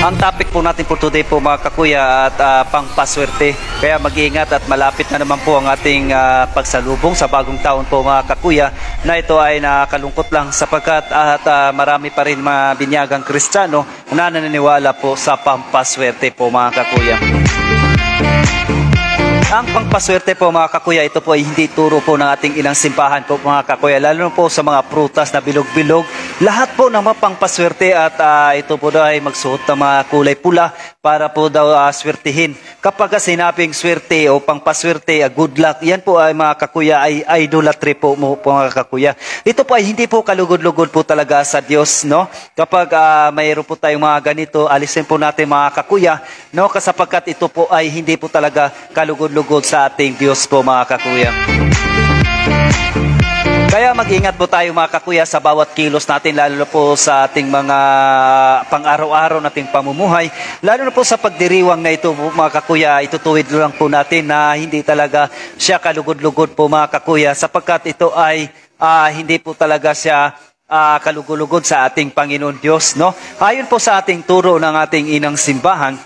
Ang topic po natin for today po mga kakuya at pangpaswerte. Kaya mag-iingat at malapit na naman po ang ating pagsalubong sa bagong taon po mga kakuya, na ito ay nakalungkot lang sapagkat marami pa rin mga binyagang Kristiyano na naniniwala po sa pampaswerte po mga kakuya. Ang pangpaswerte po mga kakuya, ito po ay hindi turo po ng ating ilang simbahan po mga kakuya, lalo po sa mga prutas na bilog-bilog. Lahat po ng mga pangpaswerte at ito po daw ay magsuot ng mga kulay pula para po daw swertihin. Kapag sinabing swerte o pangpaswerte, good luck, yan po ay mga kakuya ay idolatry po mga kakuya. Ito po ay hindi po kalugod-lugod po talaga sa Diyos, no? Kapag mayroon po tayong mga ganito, alisin po natin mga kakuya, no? Kasapagkat ito po ay hindi po talaga kalugod-lugod sa ating Diyos po mga kakuya. Kaya mag-ingat po tayo mga kakuya sa bawat kilos natin, lalo na po sa ating mga pang-araw-araw nating pamumuhay, lalo na po sa pagdiriwang na ito mga kakuya. Itutuwid lang po natin na hindi talaga siya kalugod-lugod po mga kakuya, sapagkat ito ay hindi po talaga siya kalugod-lugod sa ating Panginoon Diyos, no? Ayon po sa ating turo ng ating inang simbahan,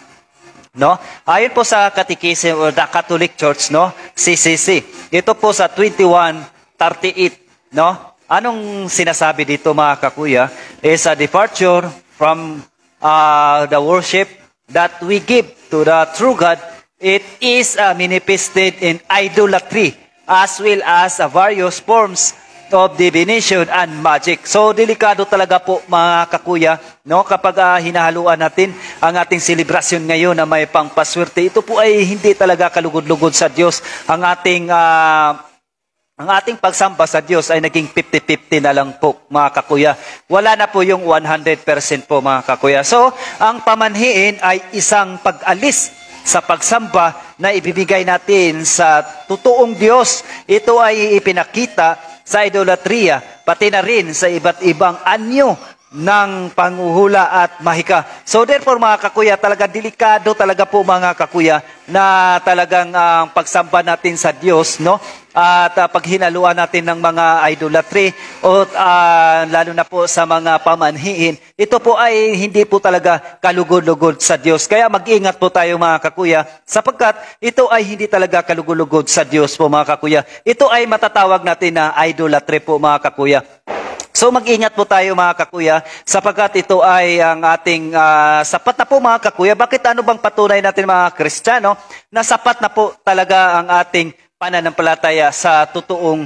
no? Ayon po sa Catechism of the Catholic Church, no? CCC. Ito po sa 2138, no? Anong sinasabi dito mga kakuya? Is a departure from the worship that we give to the true God. It is manifested in idolatry as well as various forms of divination and magic. So delikado talaga po mga kakuya, no? Kapag hinahaluan natin ang ating selebrasyon ngayon na may pangpaswerte, ito po ay hindi talaga kalugod-lugod sa Diyos. Ang ating pagsamba sa Diyos ay naging 50-50 na lang po mga kakuya. Wala na po yung 100% po mga kakuya. So ang pamanhiin ay isang pag-alis sa pagsamba na ibibigay natin sa totoong Diyos. Ito ay ipinakita sa idolatria, pati na rin sa iba't ibang anyo ng panguhula at mahika. So therefore mga kakuya, talagang delikado talaga po mga kakuya na talagang pagsamba natin sa Diyos, no? At paghinaluan natin ng mga idolatry o lalo na po sa mga pamanhiin, ito po ay hindi po talaga kalugod-lugod sa Diyos. Kaya mag-ingat po tayo mga kakuya, sapagkat ito ay hindi talaga kalugod-lugod sa Diyos po mga kakuya. Ito ay matatawag natin na idolatry po mga kakuya. So mag-ingat po tayo mga kakuya, sapagkat ito ay ang ating sapat na po mga kakuya. Bakit ano bang patunay natin mga Kristiyano na sapat na po talaga ang ating pananampalataya sa totoong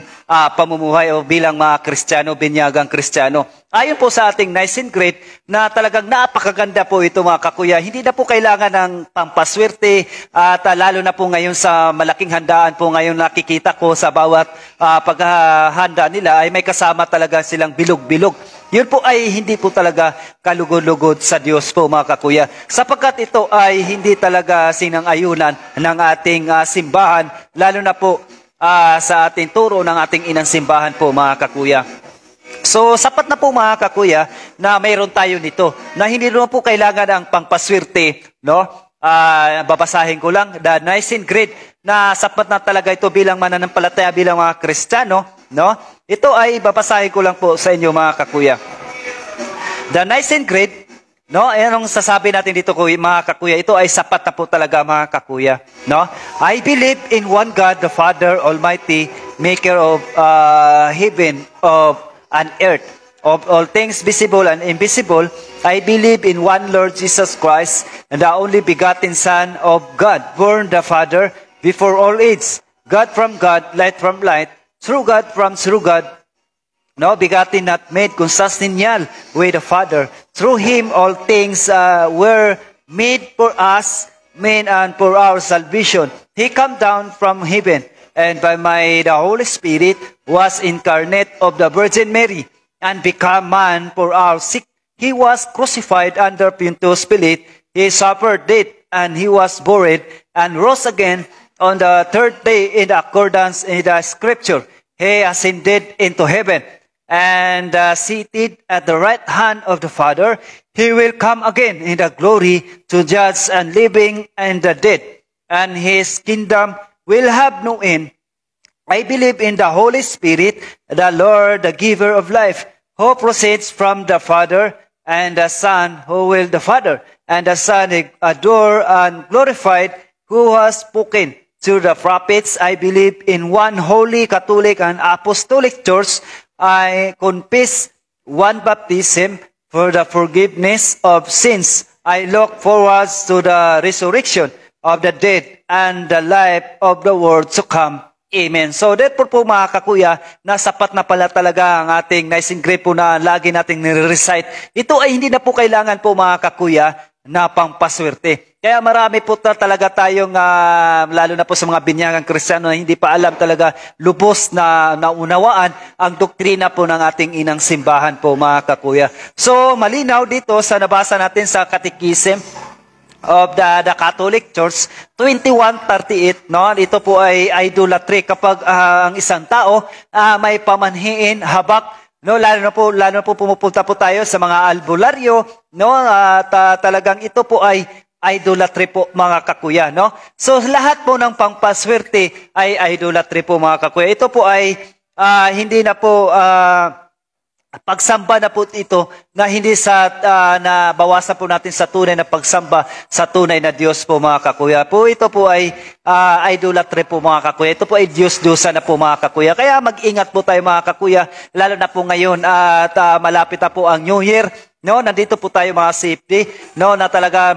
pamumuhay o bilang mga Kristiyano, binyagang Kristiyano? Ayon po sa ating Nicene Creed na talagang napakaganda po ito mga kakuya. Hindi na po kailangan ng pampaswerte at lalo na po ngayon sa malaking handaan po ngayon nakikita ko sa bawat paghahanda nila ay may kasama talaga silang bilog-bilog. Yun po ay hindi po talaga kalugod-lugod sa Diyos po mga kakuya, sapagkat ito ay hindi talaga sinang-ayunan ng ating simbahan, lalo na po sa ating turo ng ating inang simbahan po mga kakuya. So sapat na po mga kakuya na mayroon tayo nito, na hindi naman po kailangan ang pangpaswerte, no? Babasahin ko lang the Nicene Creed na sapat na talaga ito bilang mananampalataya, bilang mga Kristiyano, no? Ito ay babasahin ko lang po sa inyo mga kakuya. The Nicene Creed, no? Anong sasabi natin dito mga kakuya? Ito ay sapat na po talaga mga kakuya, no? I believe in one God, the Father Almighty, maker of heaven and earth, of all things visible and invisible. I believe in one Lord Jesus Christ, and the only begotten Son of God, born the Father before all age, God from God, light from light, true God from true God, no, begotten, not made, consubstantial with the Father. Through Him all things were made for us, men, and for our salvation. He came down from heaven, and by the Holy Spirit was incarnate of the Virgin Mary, and became man for our sake. He was crucified under Pontius Pilate. He suffered death, and He was buried, and rose again on the third day in accordance in the Scripture. He ascended into heaven, and seated at the right hand of the Father. He will come again in the glory to judge and living and the dead, and His kingdom will have no end. I believe in the Holy Spirit, the Lord, the giver of life, who proceeds from the Father, and the Son who will the Father, and the Son adore and glorified, who has spoken to the prophets. I believe in one holy Catholic and Apostolic Church. I confess one baptism for the forgiveness of sins. I look forward to the resurrection of the dead and the life of the world to come. Amen. So therefore po mga kakuya, nasapat na pala talaga ang ating naising grape po na lagi nating nire-recite. Ito ay hindi na po kailangan po mga kakuya na pangpaswerte. Kaya marami po talaga tayong, lalo na po sa mga binyagang Kristiyano na hindi pa alam talaga lubos na naunawaan ang doktrina po ng ating inang simbahan po mga kakuya. So malinaw dito sa nabasa natin sa Catechism of the Catholic Church 2138, no? Ito po ay idolatry kapag ang isang tao may pamanhiin, habak, no? Lalo na po pumupunta po tayo sa mga albularyo, no? At talagang ito po ay idolatry po mga kakuya, no? So lahat po ng pangpaswerte ay idolatry po mga kakuya. Ito po ay hindi na po pagsamba na po ito na hindi sa nabawasan po natin sa tunay na pagsamba sa tunay na Diyos po mga kakuya. Po ito po ay idolatry po mga kakuya. Ito po ay Diyos-Diyosa na po mga kakuya. Kaya mag-ingat po tayo mga kakuya, lalo na po ngayon at malapit na po ang New Year. No, nandito po tayo mga safety, no, na talaga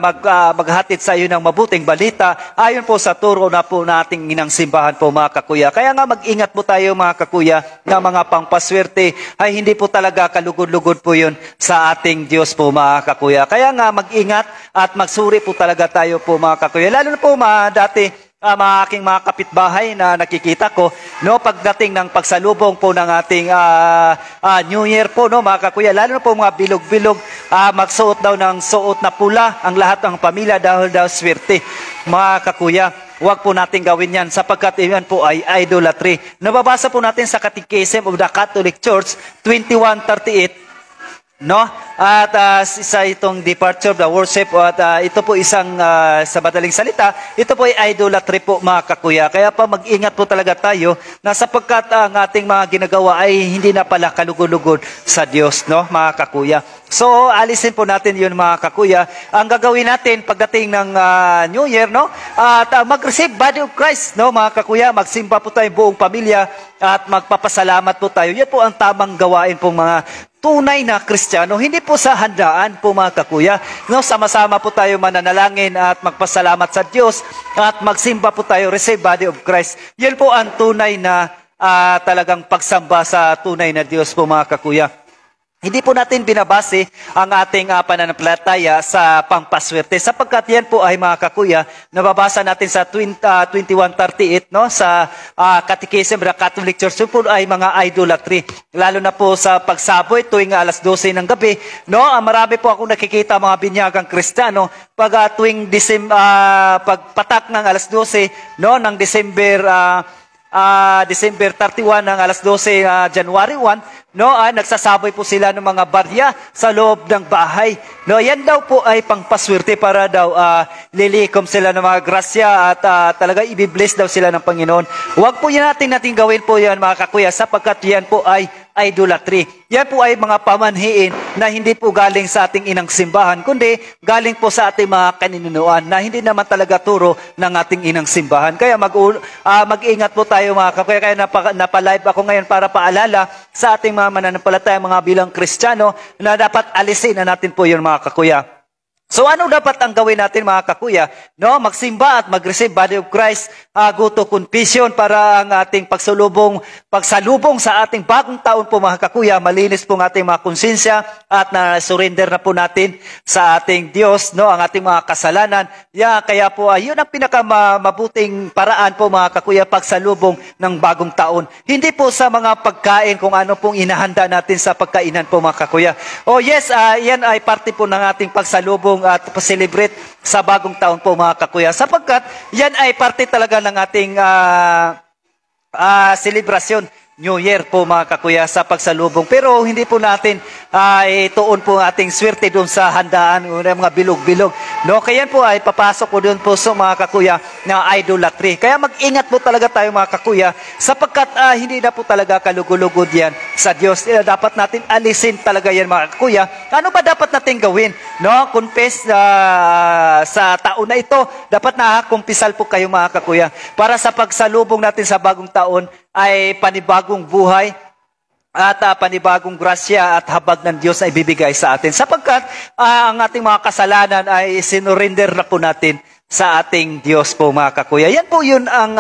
maghatid sa iyo ng mabuting balita ayon po sa turo na po nating inang simbahan po mga kakuya. Kaya nga mag-ingat po tayo mga kakuya na mga pangpaswerte ay hindi po talaga kalugod-lugod po yun sa ating Diyos po mga kakuya. Kaya nga mag-ingat at magsuri po talaga tayo po mga kakuya. Lalo na po dati mga aking mga kapitbahay na nakikita ko, no, pagdating ng pagsalubong po ng ating New Year po, no, mga kakuya, lalo na po mga bilog-bilog, magsuot daw ng suot na pula ang lahat ng pamilya dahil daw swerte. Mga kakuya, huwag po natin gawin yan sapagkat yan po ay idolatry. Nababasa po natin sa Catechism of the Catholic Church 2138, no? At isa itong departure of the worship at ito po isang sa madaling salita, ito po ay idolatry po mga kakuya. Kaya pa mag-ingat po talaga tayo na sapagkat ang ating mga ginagawa ay hindi na pala kalugod-lugod sa Diyos, no, mga kakuya. So alisin po natin yun mga kakuya. Ang gagawin natin pagdating ng New Year, no, at mag-receive body of Christ, no, mga kakuya, magsimba po tayo buong pamilya at magpapasalamat po tayo. Yan po ang tamang gawain pong mga tunay na Kristiyano, hindi po sa handaan po mga kakuya. No, sama-sama po tayo mananalangin at magpasalamat sa Diyos at magsimba po tayo, receive body of Christ. Yan po ang tunay na talagang pagsamba sa tunay na Diyos po mga kakuya. Hindi po natin binabase ang ating pananampalataya sa pangpaswerte sapagkat yan po ay mga kakuya, nababasa natin sa 2138, no, sa Catechism of the Catholic Church. Yun po ay mga idolatry. Lalo na po sa pagsaboy tuwing alas 12 ng gabi, no, marami po akong nakikita mga binyagang Kristiyano pag tuwing pagpatak ng alas 12, no, ng December 31 ng alas 12 January 1, no, nagsasaboy po sila ng mga barya sa loob ng bahay. No, yan daw po ay pangpaswerte para daw lilikom sila ng mga grasya at talaga ibibless daw sila ng Panginoon. Huwag po yan natin gawin po yan mga kakuya sapagkat yan po ay idolatry. Yan po ay mga pamanhiin na hindi po galing sa ating inang simbahan, kundi galing po sa ating mga kaninunuan na hindi naman talaga turo ng ating inang simbahan. Kaya mag-ingat po tayo mga kakuya. Kaya napalive ako ngayon para paalala sa ating mga mananampalataya, mga bilang Kristiyano, na dapat alisin na natin po yun mga kakuya. So ano dapat ang gawin natin mga kakuya? No, magsimba at mag-receive body of Christ, go to confession para ang ating pagsalubong sa ating bagong taon po mga kakuya, malinis po ang ating mga konsensya at na-surrender na po natin sa ating Diyos, no, ang ating mga kasalanan. Kaya po yun ang pinakamabuting paraan po mga kakuya, pagsalubong ng bagong taon. Hindi po sa mga pagkain kung ano pong inahanda natin sa pagkainan po mga kakuya. Oh yes, yan ay parte po ng ating pagsalubong at pa-celebrate sa bagong taon po mga kakuya sapagkat yan ay parte talaga ng ating selebrasyon New Year po mga kakuya sa pagsalubong. Pero hindi po natin ituon po ating swerte doon sa handaan, mga bilog-bilog. No? Kaya po ay papasok po doon po sa mga kakuya na idolatry. Kaya mag-ingat po talaga tayo mga kakuya sapagkat hindi na po talaga kalugulugod yan sa Diyos. Dapat natin alisin talaga yan mga kakuya. Ano ba dapat natin gawin? No? Confess sa taon na ito. Dapat nakakumpisal po kayo mga kakuya para sa pagsalubong natin sa bagong taon ay panibagong buhay at panibagong grasya at habag ng Diyos ay bibigay sa atin. Sapagkat ang ating mga kasalanan ay sinurinder na po natin sa ating Diyos po mga kakuya. Yan po yun ang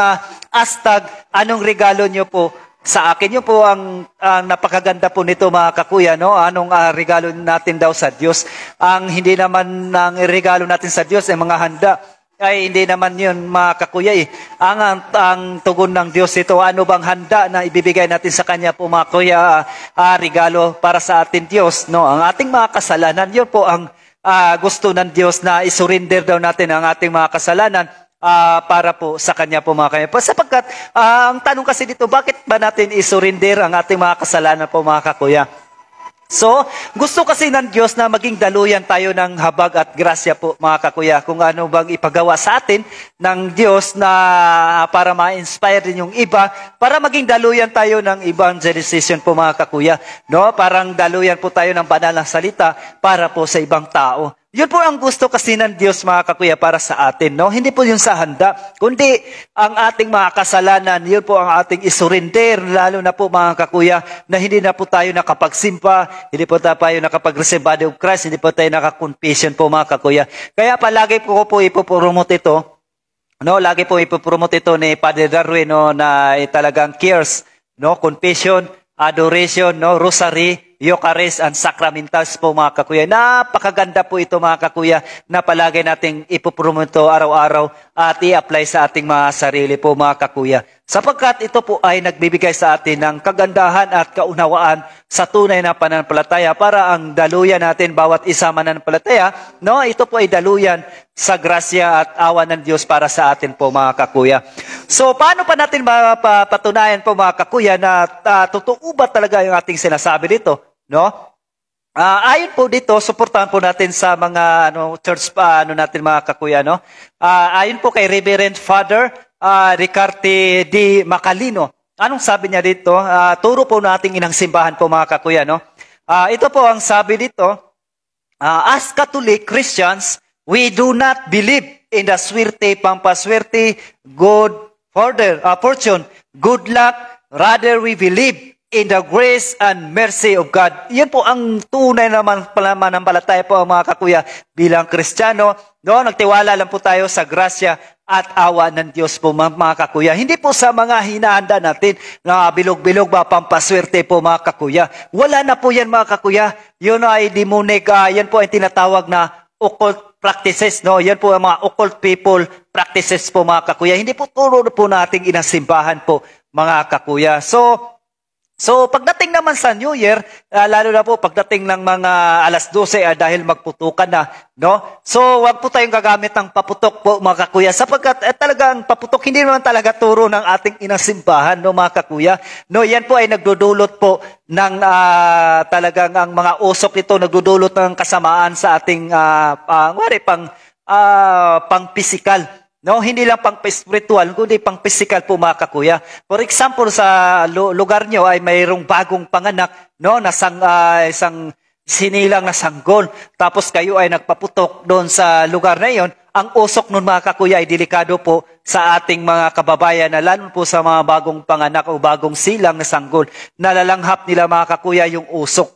hashtag, anong regalo nyo po sa akin. Yun po ang napakaganda po nito mga kakuya. No? Anong regalo natin daw sa Diyos. Ang hindi naman ang regalo natin sa Diyos ay mga handa. Ay hindi naman yun mga kakuya eh. Ang tugon ng Diyos ito, ano bang handa na ibibigay natin sa Kanya po mga kuya, regalo para sa atin Diyos. No? Ang ating mga kasalanan, yun po ang gusto ng Diyos na isurrender daw natin ang ating mga kasalanan para po sa Kanya po mga kuya. Sapagkat ang tanong kasi dito, bakit ba natin isurrender ang ating mga kasalanan po mga kakuya? So, gusto kasi ng Diyos na maging daluyan tayo ng habag at grasya po mga kakuya. Kung ano bang ipagawa sa atin ng Diyos na para ma-inspire din yung iba, para maging daluyan tayo ng evangelization po mga kakuya. No? Parang daluyan po tayo ng banal na salita para po sa ibang tao. Yun po ang gusto kasi ng Diyos mga kakuya para sa atin. No? Hindi po yun sa handa, kundi ang ating mga kasalanan, yun po ang ating isurrender, lalo na po mga kakuya, na hindi na po tayo nakapagsimpa, hindi po tayo nakapag-receive body of Christ, hindi po tayo nakakonfession po mga kakuya. Kaya palagi po ipopromote ito, no? Lagi po ipopromote ito ni Padre Darwin, no? Na talagang cares, no? Confession, adoration, no? Rosary, Eucharist and Sacramentals po mga kakuya. Napakaganda po ito mga kakuya na palagi nating ipopromote araw-araw at i-apply sa ating mga sarili po mga kakuya. Sapagkat ito po ay nagbibigay sa atin ng kagandahan at kaunawaan sa tunay na pananampalataya para ang daluyan natin bawat isa mananampalataya, no? Ito po ay daluyan sa grasya at awa ng Diyos para sa atin po mga kakuya. So paano pa natin mapatunayan po mga kakuya na totoo ba talaga yung ating sinasabi dito? No? Ayon po dito, suportahan po natin sa mga church natin mga kakuya, no? Ayon po kay Reverend Father Ricarte D. Macalino. Anong sabi niya dito? Turo po nating inang simbahan po mga kakuya, no? Ito po ang sabi dito, as Catholic Christians, we do not believe in the swerte, pampaswerte, good fortune, good luck, rather we believe in the grace and mercy of God. Yan po ang tunay naman pananampalataya po mga kakuya bilang Kristiyano. No? Nagtiwala lang po tayo sa grasya at awa ng Diyos po mga kakuya. Hindi po sa mga hinahanda natin na bilog-bilog ba pampaswerte po mga kakuya. Wala na po yan mga kakuya. Yun ay demonic, yan po ay tinatawag na occult practices. No? Yan po ang mga occult people practices po mga kakuya. Hindi po turo po nating inasimbahan po mga kakuya. So, pagdating naman sa New Year, lalo na po pagdating ng mga alas 12 dahil magputukan na, no? So, wag po tayong gagamit ng paputok po mga kakuya sapagkat talagang paputok hindi naman talaga turo ng ating inasimbahan, no mga kakuya. No, yan po ay nagdudulot po ng talagang ang mga usok nito nagdudulot ng kasamaan sa ating pang physical. No, hindi lang pang spiritual, kundi pang physical po mga kakuya. For example, sa lugar nyo ay mayroong bagong panganak, no, na isang sinilang na sanggol. Tapos kayo ay nagpaputok doon sa lugar na iyon. Ang usok nun mga kakuya ay delikado po sa ating mga kababayan na lalo po sa mga bagong panganak o bagong silang na sanggol. Nalalanghap nila mga kakuya yung usok.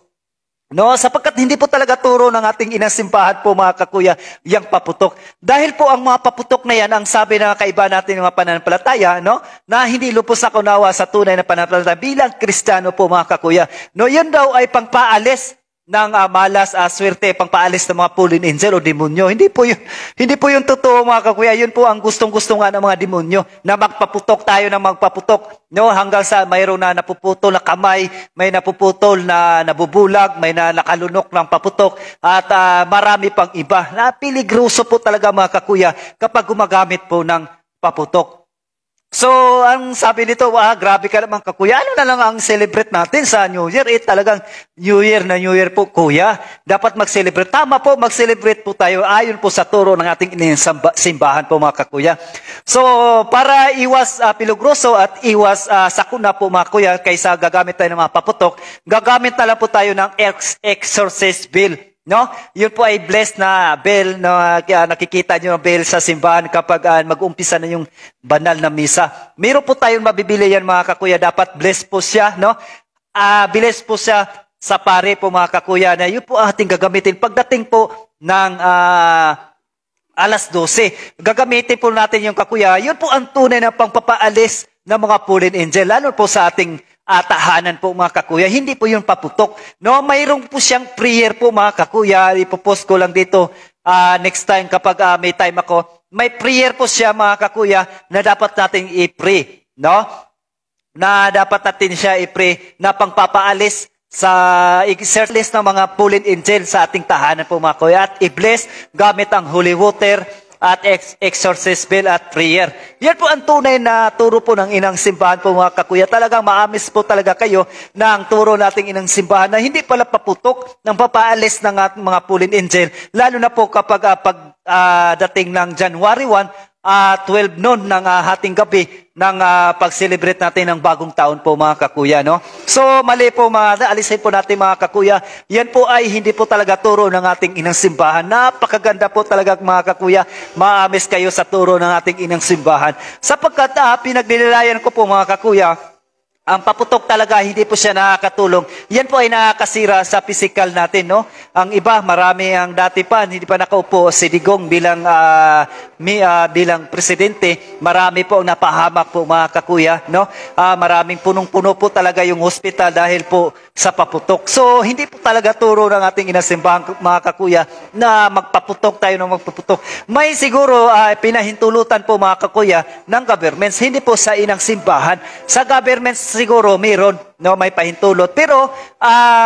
No, sapagkat hindi po talaga turo ng ating inasimbahan po mga kakuya yung paputok. Dahil po ang mga paputok na yan, ang sabi ng kaiba natin ng mga pananampalataya, no, na hindi lupos na kunawa sa tunay na pananampalataya bilang Kristiyano po mga kakuya. No, yun daw ay pangpaalis ng malas, swerte, pangpaalis ng mga fallen angel o demonyo. Hindi po yun totoo mga kakuya. Yun po ang gustong-gusto nga ng mga demonyo na magpaputok tayo ng magpaputok. No, hanggang sa mayroon na napuputol na kamay, may napuputol na nabubulag, may na nakalunok ng paputok, at marami pang iba. Napiligroso po talaga mga kakuya kapag gumagamit po ng paputok. So, ang sabi nito, grabe ka naman kakuya. Ano na lang ang celebrate natin sa New Year? Talagang New Year na New Year po, kuya. Dapat mag-celebrate. Tama po, mag-celebrate po tayo ayon po sa turo ng ating simbahan po mga kakuya. So, para iwas pilugroso at iwas sakuna po mga kuya, kaysa gagamit tayo ng mga paputok, gagamit na lang po tayo ng exorcist bill. No? Yun po ay blessed na bell na nakikita nyo ng bell sa simbahan kapag mag-umpisa na yung banal na misa. Meron po tayong mabibili yan mga kakuya. Dapat blessed po siya. No? Blessed po siya sa pare po mga kakuya na yun po ating gagamitin. Pagdating po ng alas 12, gagamitin po natin yung kakuya. Yun po ang tunay na pangpapaalis ng mga fallen angel. Lalo po sa ating tahanan po mga kakuya, hindi po yung paputok. No, mayroong po siyang prayer po mga kakuya, ipopost ko lang dito next time kapag may time ako. May prayer po siya mga kakuya na dapat nating i-pray, no? Na dapat natin siya i-pray na pangpapaalis sa i-searchlist ng mga fallen angel sa ating tahanan po mga kuya at i-bless gamit ang holy water at exorcist bill at prayer. Yan po ang tunay na turo po ng inang simbahan po mga kakuya. Talagang maamis po talaga kayo na ang turo nating inang simbahan na hindi pala paputok ng papaalis ng mga fallen angel. Lalo na po kapag dating ng January 1, 12 noon ng hating gabi ng pag-celebrate natin ng bagong taon po mga kakuya. No? So mali po alisin po natin mga kakuya. Yan po ay hindi po talaga turo ng ating inang simbahan. Napakaganda po talaga mga kakuya. Maamis kayo sa turo ng ating inang simbahan. Sapagkat pinagninilayan ko po mga kakuya, ang paputok talaga, hindi po siya nakakatulong. Yan po ay nakakasira sa physical natin, no? Ang iba, marami ang dati pa, hindi pa nakaupo si Digong bilang presidente. Marami po ang napahamak po mga kakuya, no? Maraming punong-puno po talaga yung hospital dahil po sa paputok. So, hindi po talaga turo ng ating inasimbahan mga kakuya na magpaputok tayo ng magpaputok. May siguro pinahintulutan po mga kakuya ng governments, hindi po sa inang simbahan. Sa governments siguro mayroon, no, may pahintulot. Pero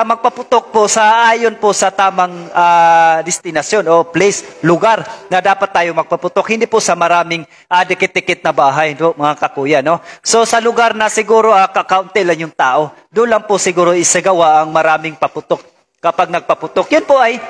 magpaputok po sa ayon po sa tamang destinasyon o place, lugar na dapat tayo magpaputok. Hindi po sa maraming dikit-dikit na bahay, no, mga kakuya. No? So sa lugar na siguro kakaunti lang yung tao, doon lang po siguro isagawa ang maraming paputok. Kapag nagpaputok, yun po ay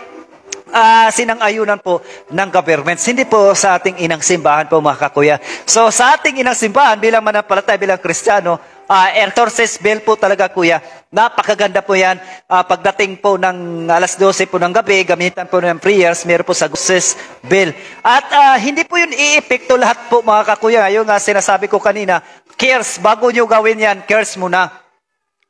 sinang-ayunan po ng governments, hindi po sa ating inang simbahan po mga kakuya. So sa ating inang simbahan, bilang manampalataya, bilang Kristiyano, exorcist bell po talaga kuya. Napakaganda po yan. Pagdating po ng alas 12 po ng gabi, gamitan po ng prayers, meron po sa exorcist bell. At hindi po yun i-epekto lahat po mga kakuya. Yung sinasabi ko kanina, cares, bago nyo gawin yan, cares muna.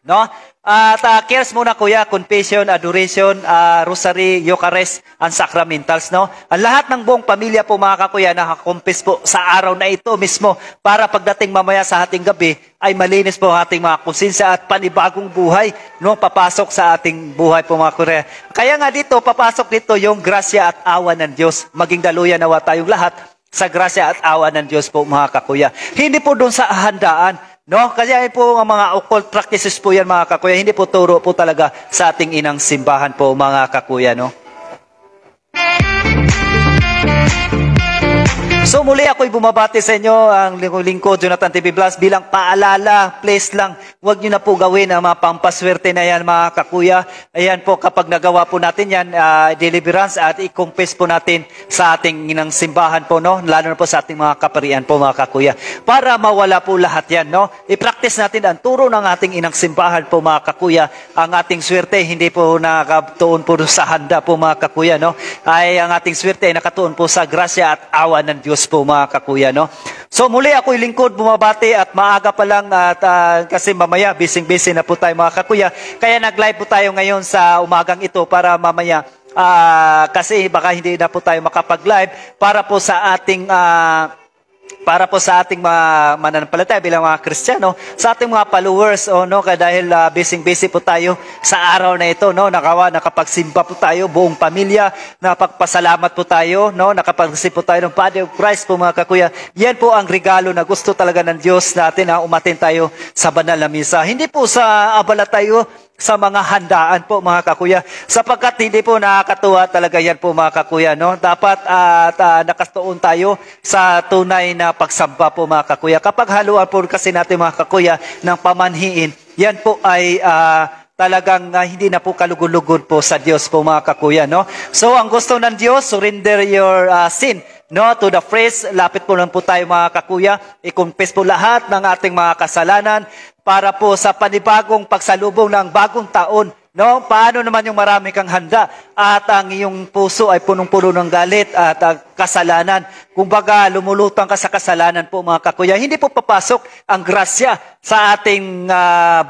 No? At cares muna kuya, confession, adoration, rosary, Eucharist, and sacramentals. No? Ang lahat ng buong pamilya po mga kakuya nakakumpis po sa araw na ito mismo para pagdating mamaya sa ating gabi ay malinis po ang ating mga konsensya at panibagong buhay nung papasok sa ating buhay po mga kuya. Kaya nga dito, papasok dito yung grasya at awa ng Diyos. Maging daluyan nawa tayong lahat sa grasya at awa ng Diyos po mga kakuya. Hindi po doon sa handaan. No, kasi ay po ang mga occult practices po yan mga kakuya. Hindi po turo po talaga sa ating inang simbahan po mga kakuya, no? So muli ako'y bumabati sa inyo ang lingkod Jonathan TV Plus bilang paalala, please lang, huwag nyo na po gawin ang mga pampaswerte na yan mga kakuya. Ayan po kapag nagawa po natin yan, deliverance at i-confess po natin sa ating inang simbahan po, no? Lalo na po sa ating mga kaparian po mga kakuya. Para mawala po lahat yan, no? I-practice natin ang turo ng ating inang simbahan po mga kakuya. Ang ating swerte hindi po nakatuon po sa handa po mga kakuya, no? Ay ang ating swerte ay nakatuon po sa grasya at awa ng Diyos po mga kakuya, no? So muli ako'y lingkod bumabati at maaga pa lang at kasi mamaya busy na po tayo mga kakuya. Kaya nag-live po tayo ngayon sa umagang ito para mamaya kasi baka hindi na po tayo makapag-live para po sa ating mga mananampalataya bilang mga Kristiyano, sa ating mga followers, no, dahil busy po tayo sa araw na ito, no, nakapagsimba po tayo, buong pamilya, napagpasalamat po tayo, no, nakapag-receive po tayo ng Body of Christ po mga kakuya. Yan po ang regalo na gusto talaga ng Diyos natin na umatin tayo sa banal na misa. Hindi po sa abala tayo sa mga handaan po mga kakuya. Sapagkat hindi po nakakatuwa talaga yan po mga kakuya. No? Dapat nakatuon tayo sa tunay na pagsamba po mga kakuya. Kapag haluan po kasi natin mga kakuya ng pamanhiin, yan po ay talagang hindi na po kalugod-lugod po sa Diyos po mga kakuya. No? So ang gusto ng Diyos, surrender your sin. No, to the phrase, lapit po lang po tayo mga kakuya, i-confess po lahat ng ating mga kasalanan para po sa panibagong pagsalubong ng bagong taon. No, paano naman yung marami kang handa at ang iyong puso ay punong-puno ng galit at kasalanan. Kung baga lumulutang ka sa kasalanan po mga kakuya, hindi po papasok ang grasya sa ating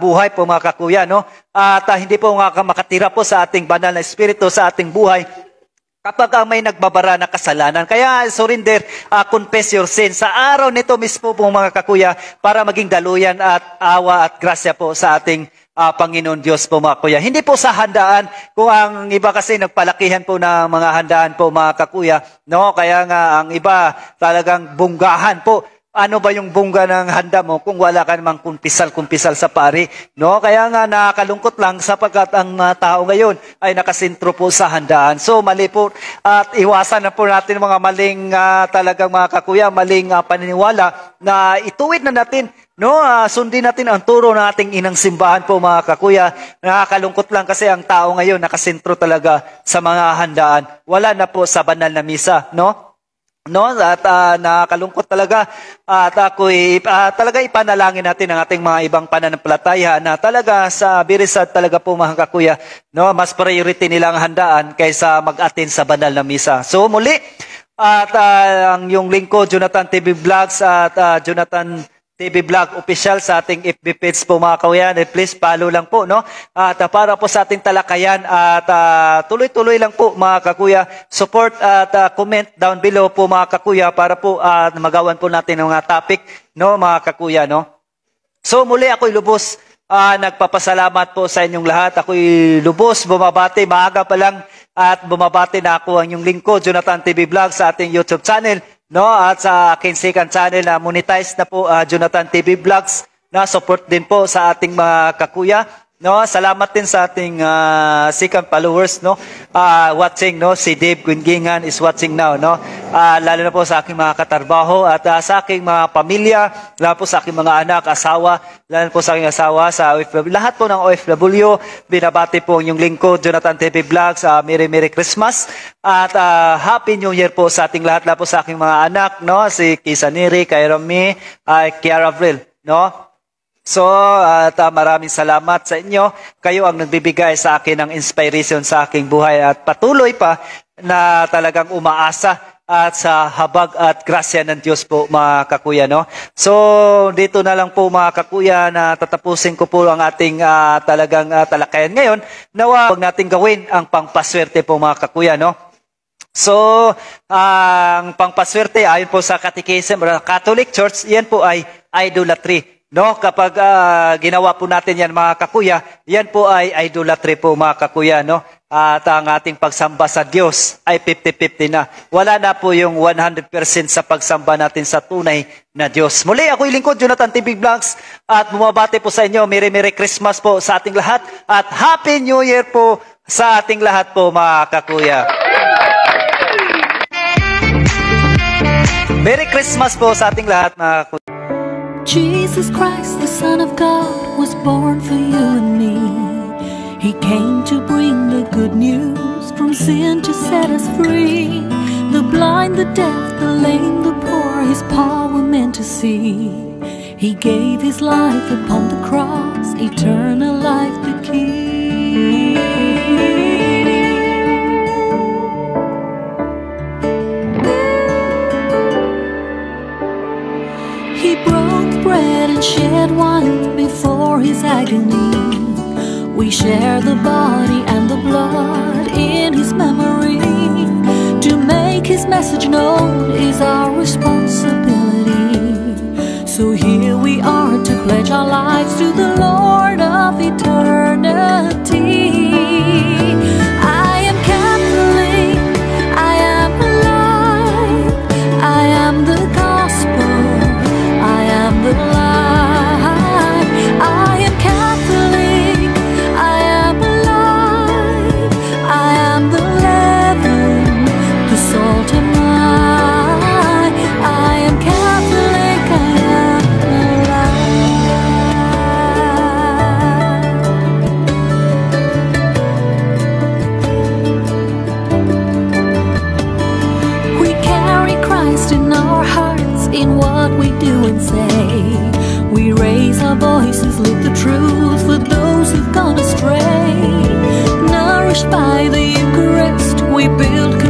buhay po mga kakuya. No? At hindi po makatira po sa ating banal na espiritu sa ating buhay kapag may nagbabara na kasalanan. Kaya surrender, confess your sin. Sa araw nito mismo po mga kakuya, para maging daluyan at awa at grasya po sa ating Panginoon Diyos po mga kuya. Hindi po sa handaan, kung ang iba kasi nagpalakihan po ng mga handaan po mga kakuya. No? Kaya nga ang iba talagang bunggahan po. Ano ba yung bungga ng handa mo kung wala ka namang kumpisal sa pari? No? Kaya nga nakakalungkot lang sapagkat ang tao ngayon ay nakasentro po sa handaan. So mali po at iwasan na po natin mga maling talagang mga kakuya, maling paniniwala na ituwid na natin. No, sundin natin ang turo ng ating inang simbahan po mga kakuya. Nakakalungkot lang kasi ang tao ngayon nakasentro talaga sa mga handaan. Wala na po sa banal na misa, no? No, at nakakalungkot talaga at ako'y talaga ipanalangin natin ang ating mga ibang pananampalataya na talaga sa birisad talaga po mga kakuya, no, mas priority nilang handaan kaysa mag-attend sa banal na misa. So muli at ang yung lingkod Jonathan TV Vlogs at Jonathan TV Vlog official sa ating FB page po mga kakuya. Please follow lang po, no? At para po sa ating talakayan at tuloy-tuloy lang po mga kakuya. Support at comment down below po mga kakuya para po magawan po natin ng mga topic, no mga kakuya, no? So muli ako'y lubos nagpapasalamat po sa inyong lahat. Ako'y lubos bumabati maaga pa lang at bumabati na ako ang inyong lingkod Jonathan TV Vlog sa ating YouTube channel. No, at sa aking second channel na monetize na po Jonathan TV Vlogs na support din po sa ating mga kakuya. No, salamat din sa ating second followers, no. Watching, no, si Dave Guingingan is watching now, no. Lalo na po sa aking mga katarbaho at sa aking mga pamilya, lalo po sa aking mga anak, asawa, lalo po sa aking asawa sa OFW. Lahat po ng OFW, binabati po yung lingkod Jonathan TV Vlogs. Merry Christmas at Happy New Year po sa ating lahat, lalo po sa aking mga anak, no, si Kisaniri, kay Rami, Kiara Avril, no. So, maraming salamat sa inyo. Kayo ang nagbibigay sa akin ng inspiration sa aking buhay at patuloy pa na talagang umaasa at sa habag at grasya ng Diyos po mga kakuya. No? So, dito na lang po mga kakuya na tatapusin ko po ang ating talagang talakayan ngayon. Nawa, huwag natin gawin ang pangpaswerte po mga kakuya. No? So, ang pangpaswerte ayon po sa Catechism of the Catholic Church, yan po ay idolatry. No, kapag ginawa po natin yan mga kakuya, yan po ay idolatry po mga kakuya, no? At ang ating pagsamba sa Diyos ay 50-50 na. Wala na po yung 100% sa pagsamba natin sa tunay na Diyos. Muli, ako'y lingkod Jonathan TV Vlogs at bumabati po sa inyo. Merry Christmas po sa ating lahat at Happy New Year po sa ating lahat po mga kakuya. Merry Christmas po sa ating lahat mga kakuya. Jesus Christ, the Son of God, was born for you and me. He came to bring the good news, from sin to set us free. The blind, the deaf, the lame, the poor, His power meant to see. He gave His life upon the cross, eternal life the key. He broke bread and shed wine before His agony. We share the body and the blood in His memory. To make His message known is our responsibility. So here we are to pledge our lives to the Lord of eternity. I am Catholic, I am alive, I am the gospel, I am the light. I am Catholic, I the salt am I am Catholic, I am alive. We carry Christ in our hearts, in what we do and say. We raise our voices, live the truth for those who've gone astray. Nourished by the Eucharist, we build